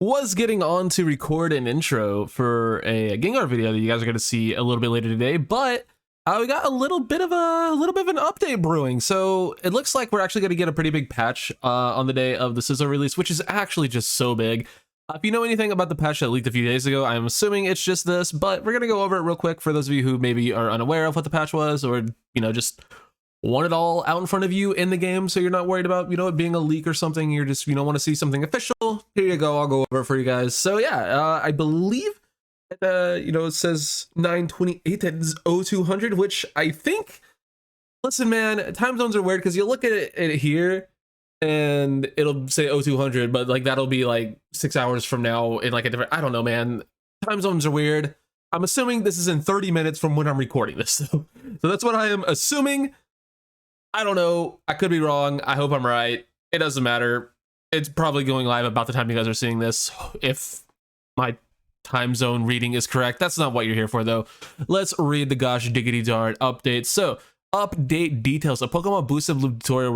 was getting on to record an intro for a Gengar video that you guys are going to see a little bit later today, but we got a little bit of an update brewing. So it looks like we're actually going to get a pretty big patch on the day of the Sizzle release, which is actually just so big. If you know anything about the patch that leaked a few days ago, I'm assuming it's just this, but we're going to go over it real quick for those of you who maybe are unaware of what the patch was, or, you know, just want it all out in front of you in the game so you're not worried about, you know, it being a leak or something. You're just, you know, want to see something official. Here you go. I'll go over it for you guys. So yeah, I believe, you know, it says 928 and 0200, which I think, listen, man, time zones are weird because you look at it here and it'll say 0200, but like that'll be like 6 hours from now in like a different, I don't know, man. Time zones are weird. I'm assuming this is in 30 minutes from when I'm recording this. So that's what I am assuming. I don't know. I could be wrong. I hope I'm right. It doesn't matter. It's probably going live about the time you guys are seeing this. If my time zone reading is correct. That's not what you're here for, though. Let's read the gosh diggity darn update. So, update details. A Pokemon Boost and Bloom tutorial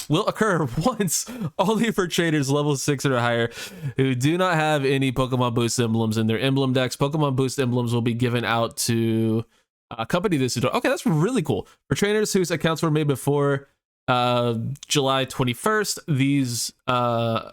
will occur once only for traders level 6 or higher who do not have any Pokemon Boost emblems in their emblem decks. Pokemon Boost emblems will be given out to accompany this tutorial. Okay, that's really cool. For trainers whose accounts were made before July 21st, these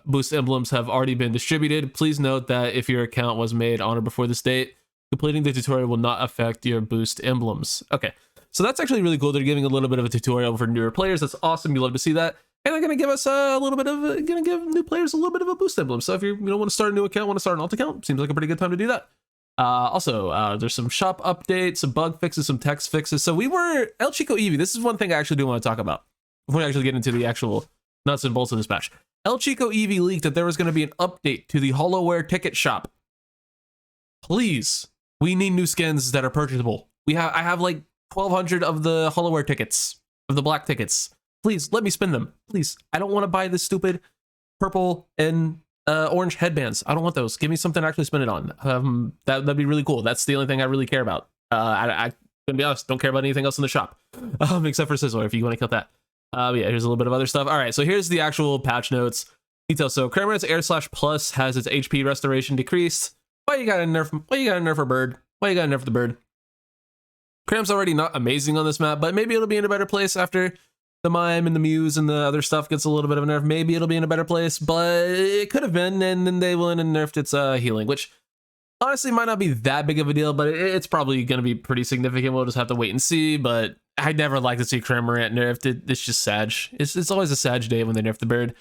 boost emblems have already been distributed. Please note that if your account was made on or before this date, completing the tutorial will not affect your boost emblems. Okay, so that's actually really cool. They're giving a little bit of a tutorial for newer players. That's awesome. You love to see that. And they're going to give us a little bit of, going to give new players a little bit of a boost emblem. So if you want to start a new account, want to start an alt account, seems like a pretty good time to do that. Also, there's some shop updates, some bug fixes, some text fixes. So we were El Chico Eevee. This is one thing I actually do want to talk about before we actually get into the actual nuts and bolts of this patch. El Chico Eevee leaked that there was going to be an update to the HoloWare ticket shop. Please, we need new skins that are purchasable. I have like 1,200 of the HoloWare tickets, of the black tickets. Please let me spin them. Please, I don't want to buy this stupid purple and orange headbands. I don't want those. Give me something to actually spin it on. That'd be really cool. That's the only thing I really care about. I gonna be honest, don't care about anything else in the shop, except for Sizzler if you want to kill that. Yeah, here's a little bit of other stuff. All right, so here's the actual patch notes details. So Cramorant's Air Slash Plus has its HP restoration decreased. Why you gotta nerf a bird? Why you gotta nerf the bird? Cram's already not amazing on this map, but maybe it'll be in a better place after the Mime and the Muse and the other stuff gets a little bit of a nerf. Maybe it'll be in a better place, but it could have been, and then they went and nerfed its healing, which honestly might not be that big of a deal, but it's probably going to be pretty significant. We'll just have to wait and see, but I'd never like to see Cramorant nerfed. It's just sad. It's always a sad day when they nerf the bird.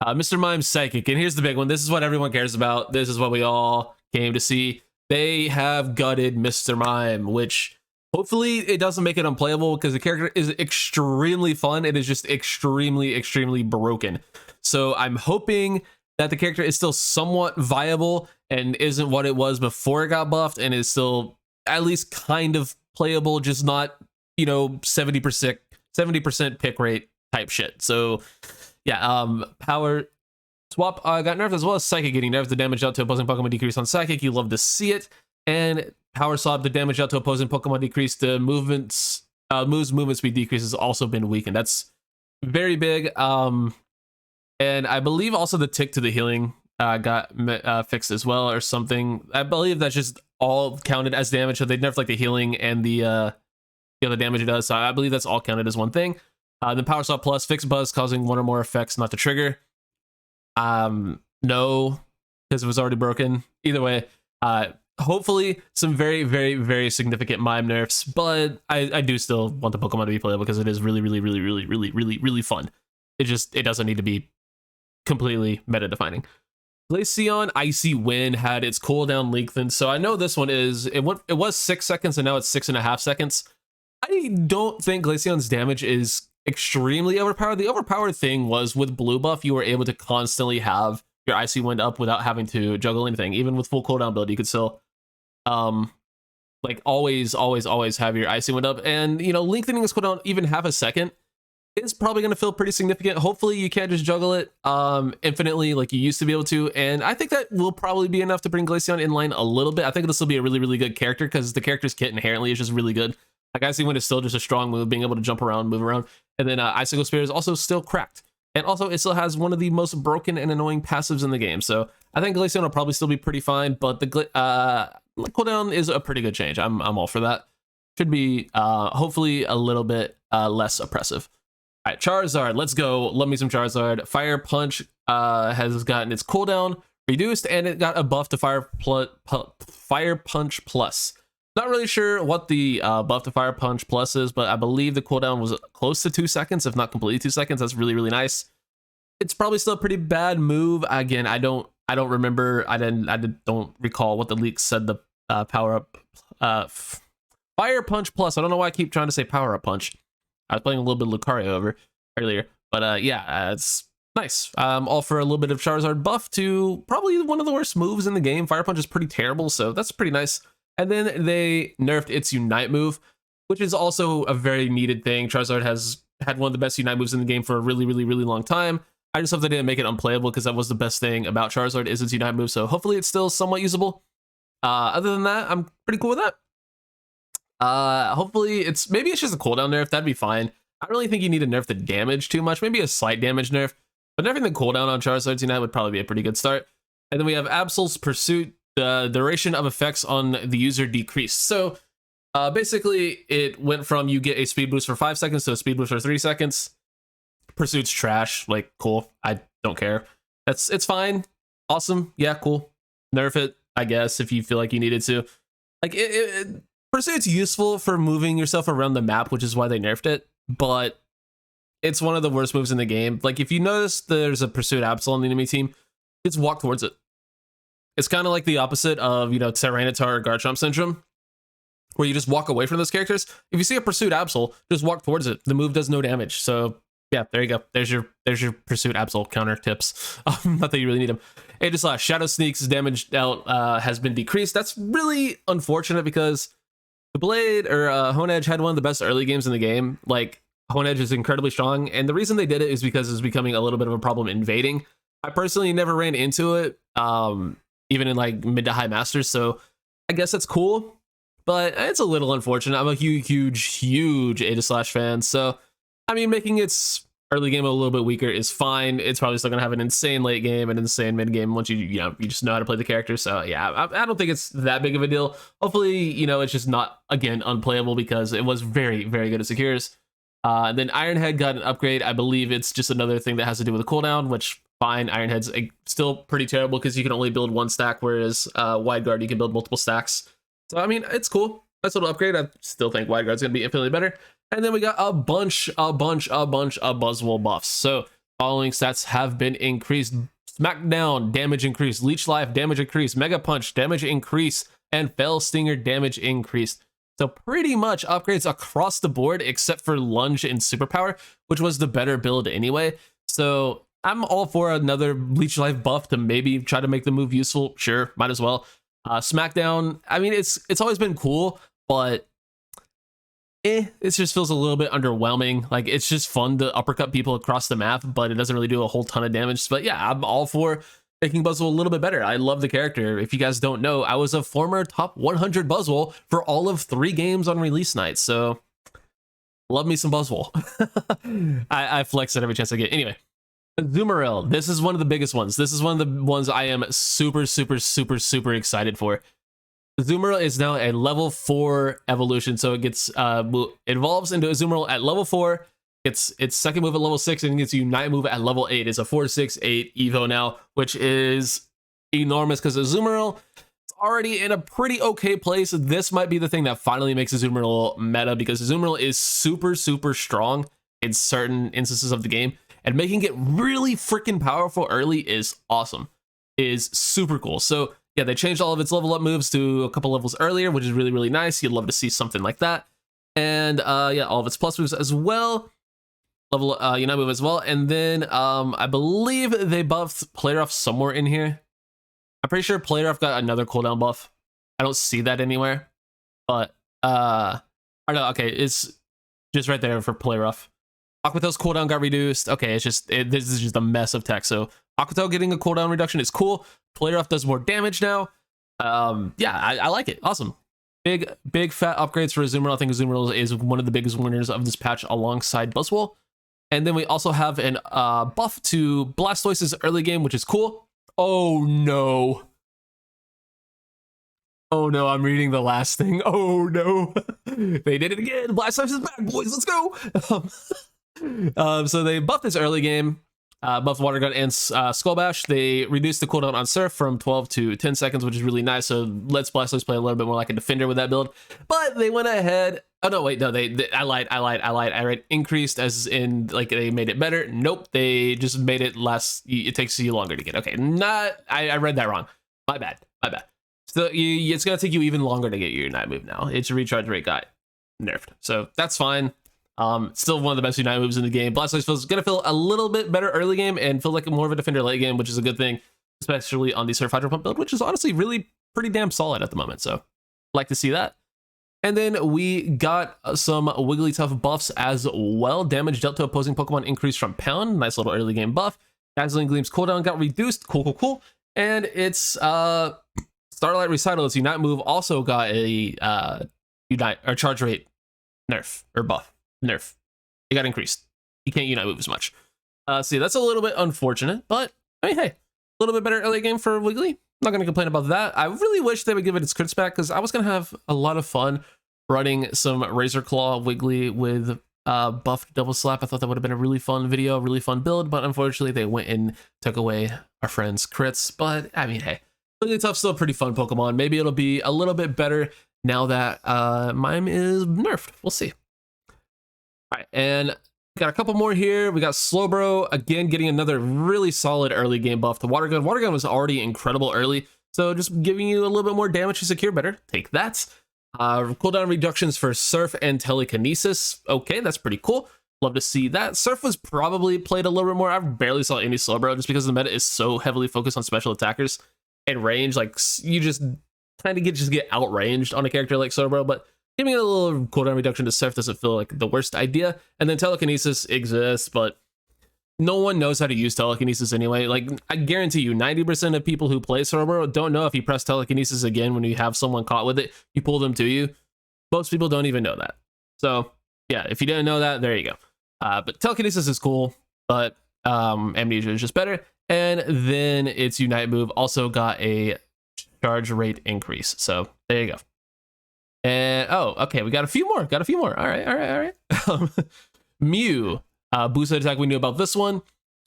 Mr. Mime's Psychic, and here's the big one. This is what everyone cares about. This is what we all came to see. They have gutted Mr. Mime, which hopefully it doesn't make it unplayable because the character is extremely fun. It is just extremely, extremely broken. So I'm hoping that the character is still somewhat viable and isn't what it was before it got buffed and is still at least kind of playable, just not, you know, 70% pick rate type shit. So yeah, Power Swap got nerfed, as well as Psychic getting nerfed. The damage out to opposing Pokemon decrease on Psychic. You love to see it. And Power Swap, the damage out to opposing Pokemon decrease. The move's movement speed decrease has also been weakened. That's very big. And I believe also the tick to the healing got fixed as well, or something. I believe that's just all counted as damage. So they nerfed like the healing and the damage it does. So I believe that's all counted as one thing. Then Power Swap Plus, fixed Buzz, causing one or more effects not to trigger. No, because it was already broken. Either way, hopefully some very, very, very significant Mime nerfs, but I do still want the Pokemon to be playable because it is really, really, really, really, really, really, really fun. It doesn't need to be completely meta defining. Glaceon Icy Wind had its cooldown lengthened, so I know this one it was 6 seconds and now it's 6.5 seconds. I don't think Glaceon's damage is extremely overpowered. The overpowered thing was with blue buff, you were able to constantly have your Icy Wind up without having to juggle anything. Even with full cooldown build, you could still like always have your Icy Wind up. And you know, lengthening this cooldown even half a second is probably going to feel pretty significant. Hopefully you can't just juggle it infinitely like you used to be able to, and I think that will probably be enough to bring Glaceon in line a little bit. I think this will be a really, really good character because the character's kit inherently is just really good. Like Icy Wind is still just a strong move, being able to jump around, move around, and then Icicle Spear is also still cracked. And also, it still has one of the most broken and annoying passives in the game. So I think Glaceon will probably still be pretty fine, but the cooldown is a pretty good change. I'm all for that. Should be hopefully a little bit less oppressive. All right, Charizard, let's go. Love me some Charizard. Fire Punch has gotten its cooldown reduced, and it got a buff to Fire Punch Plus. Not really sure what the buff to Fire Punch Plus is, but I believe the cooldown was close to 2 seconds, if not completely 2 seconds. That's really, really nice. It's probably still a pretty bad move. Again, I don't remember. I don't recall what the leak said the power up Fire Punch Plus. I don't know why I keep trying to say Power Up Punch. I was playing a little bit of Lucario over earlier, but yeah, it's nice. All for a little bit of Charizard buff to probably one of the worst moves in the game. Fire Punch is pretty terrible, so that's pretty nice. And then they nerfed its Unite move, which is also a very needed thing. Charizard has had one of the best Unite moves in the game for a really, really, really long time. I just hope they didn't make it unplayable, because that was the best thing about Charizard is its Unite move. So hopefully it's still somewhat usable. Other than that, I'm pretty cool with that. Hopefully maybe it's just a cooldown nerf. That'd be fine. I don't really think you need to nerf the damage too much. Maybe a slight damage nerf, but nerfing the cooldown on Charizard's Unite would probably be a pretty good start. And then we have Absol's Pursuit. The duration of effects on the user decreased. So basically it went from you get a speed boost for 5 seconds to a speed boost for 3 seconds. Pursuit's trash. Like, cool. I don't care. It's fine. Awesome. Yeah, cool. Nerf it, I guess, if you feel like you needed to. Like, Pursuit's useful for moving yourself around the map, which is why they nerfed it, but it's one of the worst moves in the game. Like, if you notice there's a Pursuit Absol on the enemy team, just walk towards it. It's kind of like the opposite of, you know, TSAREENA or Garchomp syndrome, where you just walk away from those characters. If you see a Pursuit Absol, just walk towards it. The move does no damage. So yeah, there you go. There's your Pursuit Absol counter tips. Not that you really need them. Aegislash, Shadow Sneak's damage out has been decreased. That's really unfortunate, because the Blade or Honedge had one of the best early games in the game. Like, Honedge is incredibly strong, and the reason they did it is because it's becoming a little bit of a problem invading. I personally never ran into it, even in like mid to high masters, so I guess that's cool, but it's a little unfortunate. I'm a huge Aegislash fan, so I mean, making its early game a little bit weaker is fine. It's probably still gonna have an insane late game and insane mid game once you just know how to play the character. So yeah, I don't think it's that big of a deal. Hopefully, you know, it's just not, again, unplayable, because it was very, very good at Secures. Then Ironhead got an upgrade. I believe it's just another thing that has to do with the cooldown, which fine. Ironhead's still pretty terrible because you can only build one stack, whereas Wide Guard you can build multiple stacks. So I mean, it's cool. Nice little upgrade. I still think Wide Guard's gonna be infinitely better. And then we got a bunch of Buzzwole buffs. So following stats have been increased: Smackdown damage increase, Leech Life damage increase, Mega Punch damage increase, and Fell Stinger damage increased. So pretty much upgrades across the board, except for Lunge and Superpower, which was the better build anyway. So I'm all for another Leech Life buff to maybe try to make the move useful. Sure, might as well. Smackdown, I mean, it's always been cool, but it just feels a little bit underwhelming. Like, it's just fun to uppercut people across the map, but it doesn't really do a whole ton of damage. But yeah, I'm all for making Buzzwole a little bit better. I love the character. If you guys don't know, I was a former top 100 Buzzwole for all of 3 games on release night, so love me some Buzzwole. I flex it every chance I get. Anyway, Azumarill, this is one of the biggest ones. This is one of the ones I am super excited for. Azumarill is now a level 4 evolution, so it gets evolves into Azumarill at level 4. It's its second move at level 6, and gets Unite move at level 8. It's a 4/6/8 Evo now, which is enormous because Azumarill is already in a pretty okay place. This might be the thing that finally makes Azumarill meta, because Azumarill is super strong in certain instances of the game, and making it really freaking powerful early is awesome. Is super cool. So yeah, they changed all of its level up moves to a couple levels earlier, which is really nice. You'd love to see something like that. And yeah, all of its plus moves as well. Level Unite move as well. And then I believe they buffed Play Rough somewhere in here. I'm pretty sure Play Rough got another cooldown buff. I don't see that anywhere. But I don't know, okay, it's just right there for Play Rough. Aquatail's cooldown got reduced. Okay, it's just this is just a mess of text. So Aquatail getting a cooldown reduction is cool. Play Rough does more damage now. Yeah, I like it. Awesome. Big fat upgrades for Azumarill. I think Azumarill is one of the biggest winners of this patch alongside Buzzwole. And then we also have an buff to Blastoise's early game, which is cool. Oh no. Oh no, I'm reading the last thing. Oh no. They did it again. Blastoise is back, boys. Let's go. So they buffed this early game. Buffed Water Gun and Skull Bash. They reduced the cooldown on Surf from 12 to 10 seconds, which is really nice. So lets Blastoise play a little bit more like a defender with that build. But they went ahead. Oh no, wait, no, I lied. I read increased as in like they made it better. Nope, they just made it less. It takes you longer to get. Okay, I read that wrong. My bad. So it's gonna take you even longer to get your Unite move now. Its recharge rate got nerfed, so that's fine. Still one of the best Unite moves in the game. Blastoise gonna feel a little bit better early game and feel like more of a defender late game, which is a good thing, especially on the Surf Hydro Pump build, which is honestly really pretty damn solid at the moment. So like to see that. And then we got some Wigglytuff buffs as well. Damage dealt to opposing Pokemon increased from pound. Nice little early game buff. Dazzling Gleam's cooldown got reduced. Cool. And it's Starlight Recital, its Unite move, also got a Unite or charge rate nerf or buff. Nerf. It got increased. You can't Unite move as much. So yeah, that's a little bit unfortunate, but I mean, hey, a little bit better early game for Wiggly. Not going to complain about that. I really wish they would give it its crits back because I was going to have a lot of fun running some Razor Claw Wiggly with buffed Double Slap. I thought that would have been a really fun video, really fun build, but unfortunately they went and took away our friend's crits. But I mean, hey, Wigglytuff's still a pretty fun Pokemon. Maybe it'll be a little bit better now that Mime is nerfed. We'll see. All right, and got a couple more here. We got Slowbro, again, getting another really solid early game buff to Water Gun. Water Gun was already incredible early, so just giving you a little bit more damage to secure better. Take that. Cooldown reductions for Surf and Telekinesis. Okay, that's pretty cool. Love to see that. Surf was probably played a little bit more. I barely saw any Slowbro just because the meta is so heavily focused on special attackers and range. Like, you just kind of get outranged on a character like Slowbro, but giving it a little cooldown reduction to Surf doesn't feel like the worst idea. And then Telekinesis exists, but no one knows how to use Telekinesis anyway. Like, I guarantee you, 90% of people who play Slowbro don't know if you press Telekinesis again when you have someone caught with it, you pull them to you. Most people don't even know that. So, yeah, if you didn't know that, there you go. But Telekinesis is cool, but Amnesia is just better. And then its Unite move also got a charge rate increase. So, there you go. And oh, okay, we got a few more. All right. Mew, boosted attack. We knew about this one.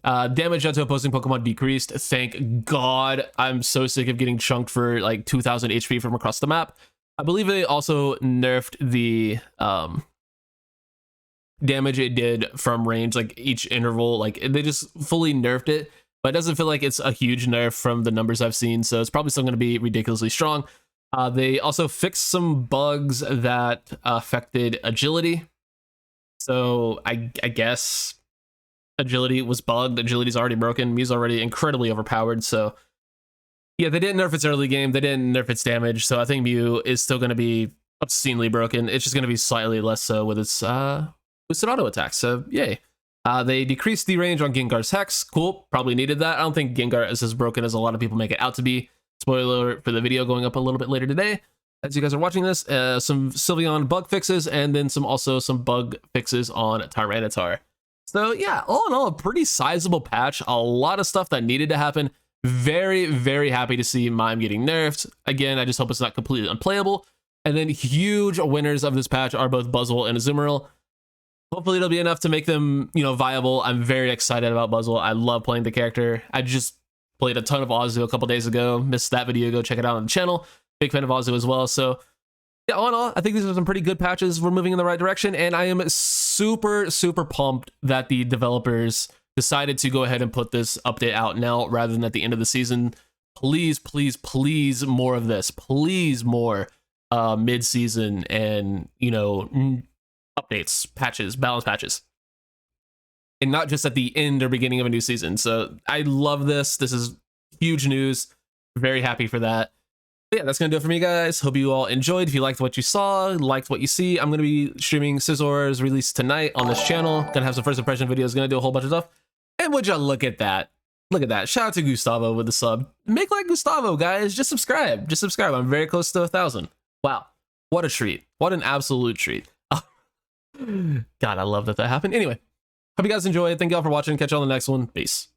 Damage done to opposing Pokemon decreased. Thank God. I'm so sick of getting chunked for like 2,000 HP from across the map. I believe they also nerfed the damage it did from range, like each interval. Like they just fully nerfed it, but it doesn't feel like it's a huge nerf from the numbers I've seen. So it's probably still going to be ridiculously strong. They also fixed some bugs that affected agility. So I guess agility was bugged. Agility's already broken. Mew's already incredibly overpowered. So yeah, they didn't nerf its early game. They didn't nerf its damage. So I think Mew is still going to be obscenely broken. It's just going to be slightly less so with its boosted auto attack. So yay. They decreased the range on Gengar's Hex. Cool. Probably needed that. I don't think Gengar is as broken as a lot of people make it out to be. Spoiler alert for the video going up a little bit later today as you guys are watching this. Some Sylveon bug fixes, and then also some bug fixes on Tyranitar. So yeah, all in all, a pretty sizable patch. A lot of stuff that needed to happen. Very, very happy to see Mime getting nerfed. Again, I just hope it's not completely unplayable. And then huge winners of this patch are both Buzzwole and Azumarill. Hopefully it'll be enough to make them, viable. I'm very excited about Buzzwole. I love playing the character. I just played a ton of Azu a couple days ago. Missed that video, go check it out on the channel. Big fan of Azu as well. So yeah, all in all, I think these are some pretty good patches. We're moving in the right direction, and I am super, super pumped that the developers decided to go ahead and put this update out now rather than at the end of the season. Please, please, please more of this. Please more mid-season and, updates, patches, balance patches. And not just at the end or beginning of a new season. So I love this. This is huge news. Very happy for that. But yeah, that's going to do it for me, guys. Hope you all enjoyed. If you liked what you saw, liked what you see, I'm going to be streaming Scissor's release tonight on this channel. Going to have some first impression videos. Going to do a whole bunch of stuff. And would you look at that? Look at that. Shout out to Gustavo with the sub. Make like Gustavo, guys. Just subscribe. Just subscribe. I'm very close to 1,000. Wow. What a treat. What an absolute treat. God, I love that happened. Anyway. Hope you guys enjoyed. Thank you all for watching. Catch you on the next one. Peace.